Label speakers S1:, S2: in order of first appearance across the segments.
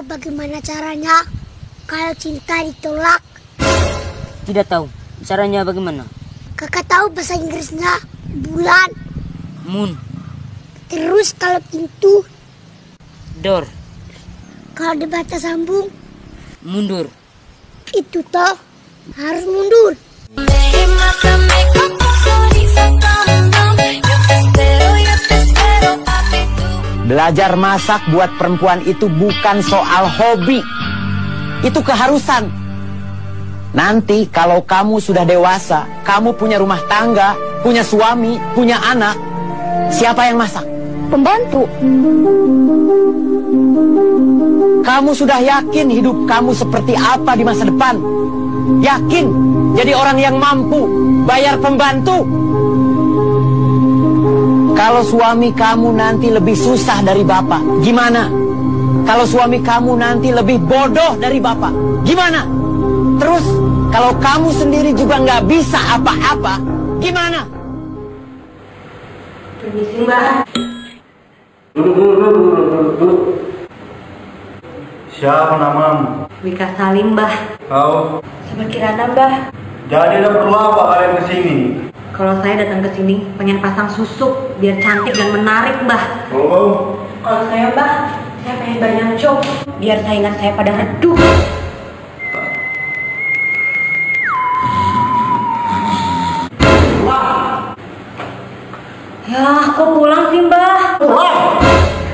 S1: tahu bagaimana caranya kalau cinta ditolak?
S2: Tidak tahu. Caranya bagaimana?
S1: Kakak tahu bahasa Inggrisnya bulan.
S2: Moon.
S1: Terus kalau pintu?
S2: Door.
S1: Kalau dibaca sambung?
S2: Mundur.
S1: Itu toh harus mundur.
S3: Belajar masak buat perempuan itu bukan soal hobi. Itu keharusan. Nanti kalau kamu sudah dewasa, kamu punya rumah tangga, punya suami, punya anak, siapa yang masak?
S1: Pembantu.
S3: Kamu sudah yakin hidup kamu seperti apa di masa depan? Yakin jadi orang yang mampu bayar pembantu? Kalau suami kamu nanti lebih susah dari bapak, gimana? Kalau suami kamu nanti lebih bodoh dari bapak, gimana? Terus kalau kamu sendiri juga nggak bisa apa-apa, gimana?
S4: Permisi, Mbak.
S5: Duduk. Siapa namamu?
S4: Wika Salim, Mbah.
S5: Kau?
S4: Sama Kirana, Mbah.
S5: Jadi ada perlu apa kalian kesini?
S4: Kalau saya datang ke sini pengen pasang susuk biar cantik dan menarik, Mbah.
S5: Kalau
S4: Saya, Mbah, saya pengen banyak job biar saingan saya pada redup. Ya, kok pulang sih, Mbah?
S5: pulang.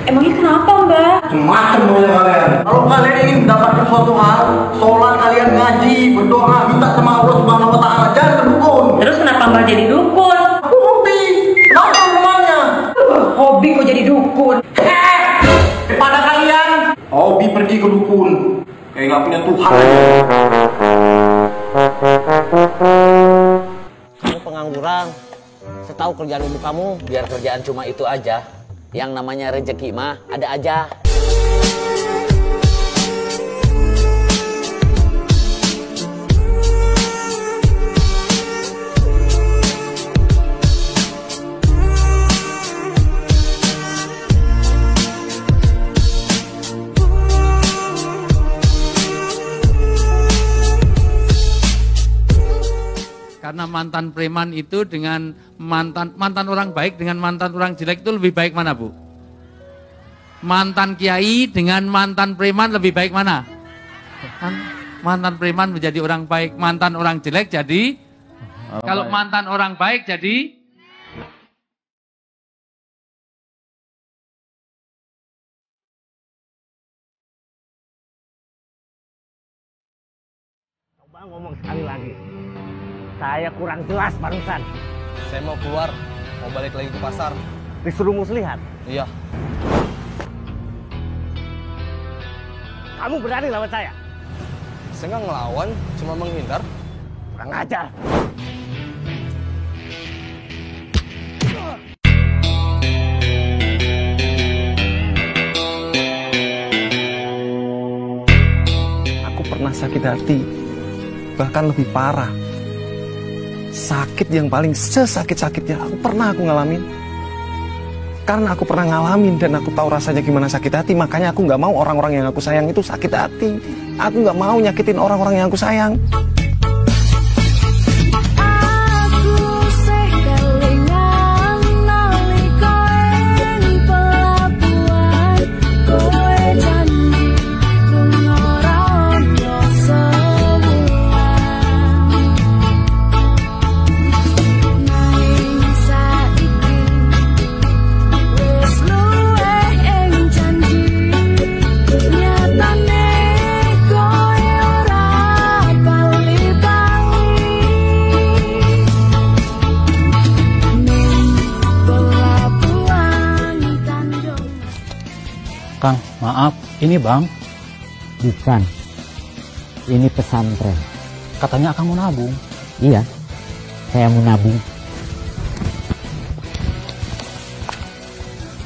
S4: Emangnya kenapa, Mbah?
S5: Macam maunya kalian. Kalau kalian ingin mendapatkan suatu hal, sholat kalian ngaji, berdoa, minta sama Allah Subhanahu Wa Taala, jangan ke dukun.
S4: Terus kenapa Mbah jadi dukun?
S5: Aku hobi. Kenapa memangnya?
S4: Hobi kok jadi dukun?
S5: Pada kalian, hobi pergi ke dukun. Kayak nggak punya Tuhan.
S3: Kamu pengangguran. Setahu kerjaan ibu kamu, biar kerjaan cuma itu aja. Yang namanya rezeki mah ada aja.
S6: Karena mantan preman itu dengan mantan orang baik dengan mantan orang jelek itu lebih baik mana, Bu? Mantan kiai dengan mantan preman lebih baik mana? Mantan preman menjadi orang baik, mantan orang jelek jadi kalau mantan orang baik jadi
S3: Coba ngomong sekali lagi. Saya kurang jelas barusan.
S7: Saya mau keluar, mau balik lagi ke pasar.
S3: Disuruh muslihat.
S7: Iya.
S3: Kamu berani lawan saya?
S7: Saya nggak ngelawan, cuma menghindar.
S3: Kurang ajar.
S7: Aku pernah sakit hati, bahkan lebih parah. Sakit yang paling sesakit-sakitnya aku ngalamin. Karena aku pernah ngalamin dan aku tahu rasanya gimana sakit hati, makanya aku nggak mau orang-orang yang aku sayang itu sakit hati. Aku nggak mau nyakitin orang-orang yang aku sayang.
S8: Kang, maaf, ini Bang.
S2: Bukan. Ini pesantren.
S8: Katanya Kang mau nabung.
S2: Iya. Saya mau nabung.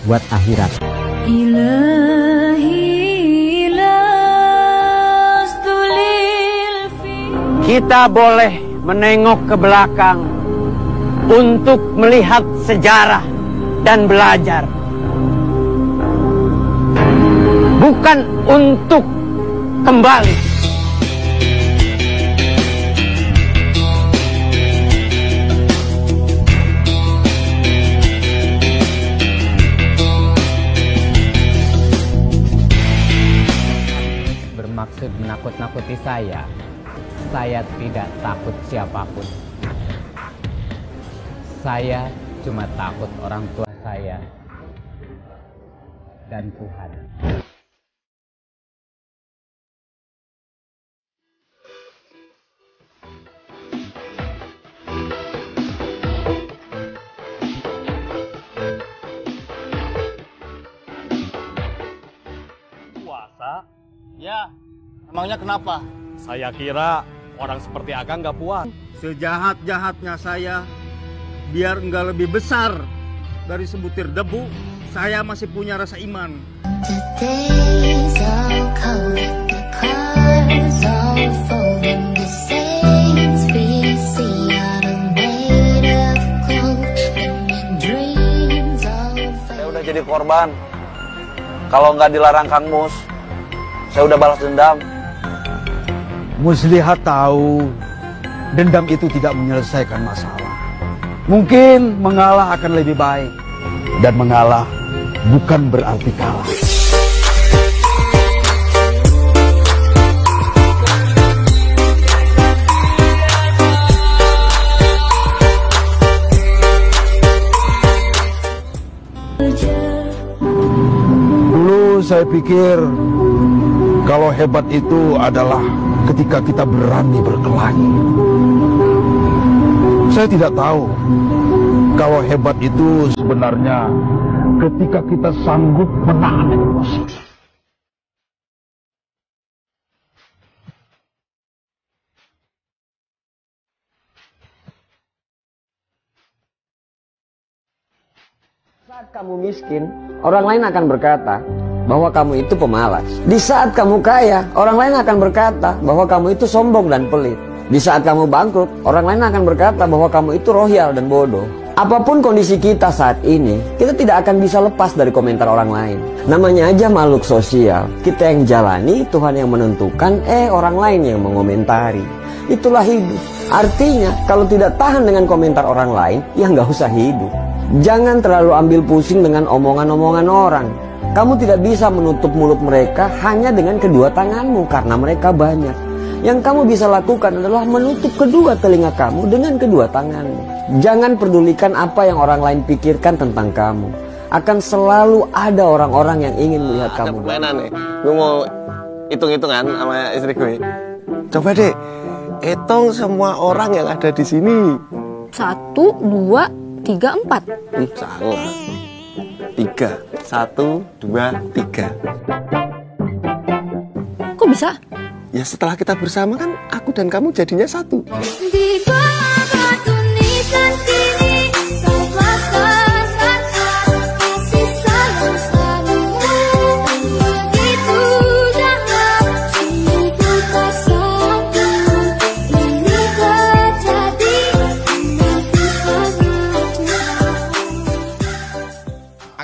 S2: Buat akhirat.
S3: Kita boleh menengok ke belakang untuk melihat sejarah dan belajar. bukan untuk kembali.
S2: Bermaksud menakut-nakuti saya tidak takut siapapun. Saya cuma takut orang tua saya dan Tuhan.
S9: Puasa? Ya, emangnya kenapa? Saya kira orang seperti Akang nggak puas.
S5: Sejahat-jahatnya saya, biar nggak lebih besar dari sebutir debu, saya masih punya rasa iman. Saya udah jadi korban. Kalau nggak dilarang Kang Mus, saya udah balas dendam.
S10: Muslihat tahu dendam itu tidak menyelesaikan masalah. Mungkin mengalah akan lebih baik. Dan mengalah bukan berarti kalah. Dulu saya pikir kalau hebat itu adalah ketika kita berani berkelahi. Saya tidak tahu kalau hebat itu sebenarnya ketika kita sanggup menahan emosi.
S3: Saat kamu miskin, orang lain akan berkata bahwa kamu itu pemalas. Di saat kamu kaya, orang lain akan berkata bahwa kamu itu sombong dan pelit. Di saat kamu bangkrut, orang lain akan berkata bahwa kamu itu royal dan bodoh. Apapun kondisi kita saat ini, kita tidak akan bisa lepas dari komentar orang lain. Namanya aja makhluk sosial. Kita yang jalani, Tuhan yang menentukan, orang lain yang mengomentari. Itulah hidup. Artinya, kalau tidak tahan dengan komentar orang lain, ya nggak usah hidup. Jangan terlalu ambil pusing dengan omongan-omongan orang. Kamu tidak bisa menutup mulut mereka hanya dengan kedua tanganmu karena mereka banyak. Yang kamu bisa lakukan adalah menutup kedua telinga kamu dengan kedua tanganmu. Jangan pedulikan apa yang orang lain pikirkan tentang kamu. Akan selalu ada orang-orang yang ingin melihat kamu.
S7: Ada permainan nih. Gue mau hitung-hitungan sama istri gue. Coba deh, hitung semua orang yang ada di sini.
S11: 1, 2, 3, 4.
S7: Salah. 3. 1, 2, 3.
S11: Kok bisa?
S7: Ya setelah kita bersama kan aku dan kamu jadinya satu.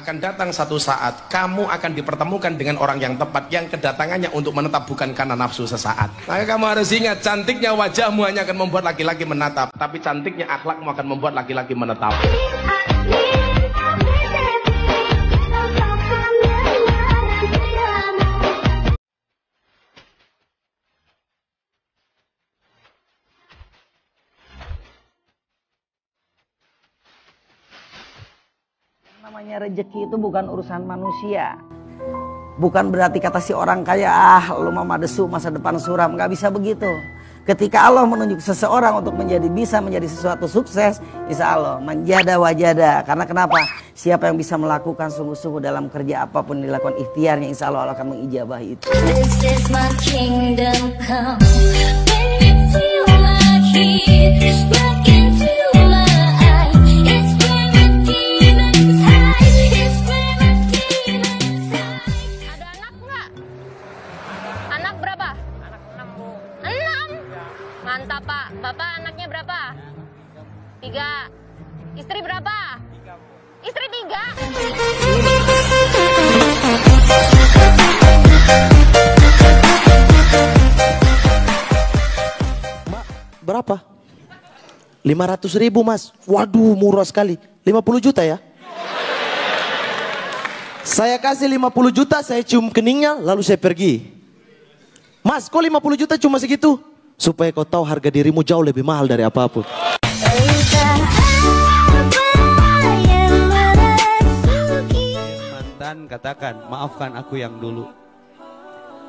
S12: Akan datang satu saat kamu akan dipertemukan dengan orang yang tepat, yang kedatangannya untuk menetap bukan karena nafsu sesaat. Maka kamu harus ingat, cantiknya wajahmu hanya akan membuat laki-laki menatap, tapi cantiknya akhlakmu akan membuat laki-laki menetap.
S13: Namanya rezeki itu bukan urusan manusia. Bukan berarti kata si orang kaya, lu mama desu masa depan suram. Gak bisa begitu. Ketika Allah menunjuk seseorang untuk bisa menjadi sesuatu sukses, insya Allah manjada wajada. Karena kenapa? Siapa yang bisa melakukan sungguh-sungguh dalam kerja apapun dilakukan ikhtiarnya, insya Allah akan mengijabahi itu. This is my kingdom come. When you feel like it, look into my eyes. It's where my demons hide. It's where my demons hide. Ada anak nggak? Anak berapa? Anak 6, Bu. 6? Mantap, Pak. Bapak anaknya berapa? 3. Istri berapa? 3, Bu. Istri 3?
S14: berapa? 500.000 mas. Waduh murah sekali. 50 juta ya. Saya kasih 50 juta, saya cium keningnya, lalu saya pergi. Mas, kok 50 juta cuma segitu? Supaya kau tahu harga dirimu jauh lebih mahal dari apapun.
S15: Mantan katakan, maafkan aku yang dulu.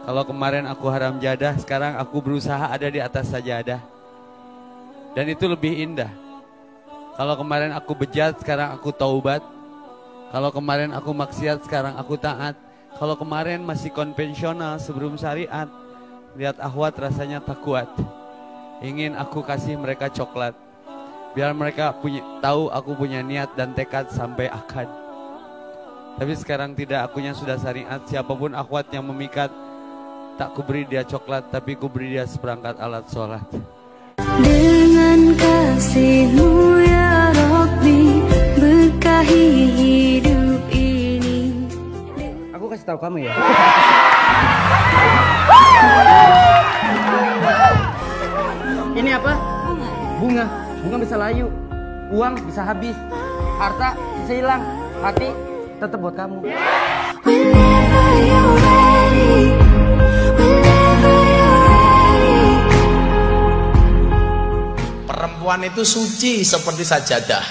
S15: Kalau kemarin aku haram jadah, sekarang aku berusaha ada di atas sajadah. Dan itu lebih indah. Kalau kemarin aku bejat, sekarang aku taubat. Kalau kemarin aku maksiat, sekarang aku taat. Kalau kemarin masih konvensional sebelum syariat, lihat ahwat rasanya tak kuat. Ingin aku kasih mereka coklat, biar mereka tahu aku punya niat dan tekad sampai akad. Tapi sekarang tidak, akunya sudah syariat. Siapapun akhwat yang memikat, tak kuberi dia coklat, tapi kuberi dia seperangkat alat sholat.
S16: Dengan kasih-Mu ya Rabbi, berkahi hidup ini.
S17: Aku kasih tahu kamu ya. Ini apa? Bunga. Bunga bisa layu, uang bisa habis, harta bisa hilang, hati tetap buat kamu.
S12: Perempuan itu suci seperti sajadah.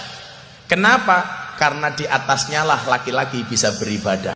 S12: Kenapa? Karena di atasnya lah laki-laki bisa beribadah.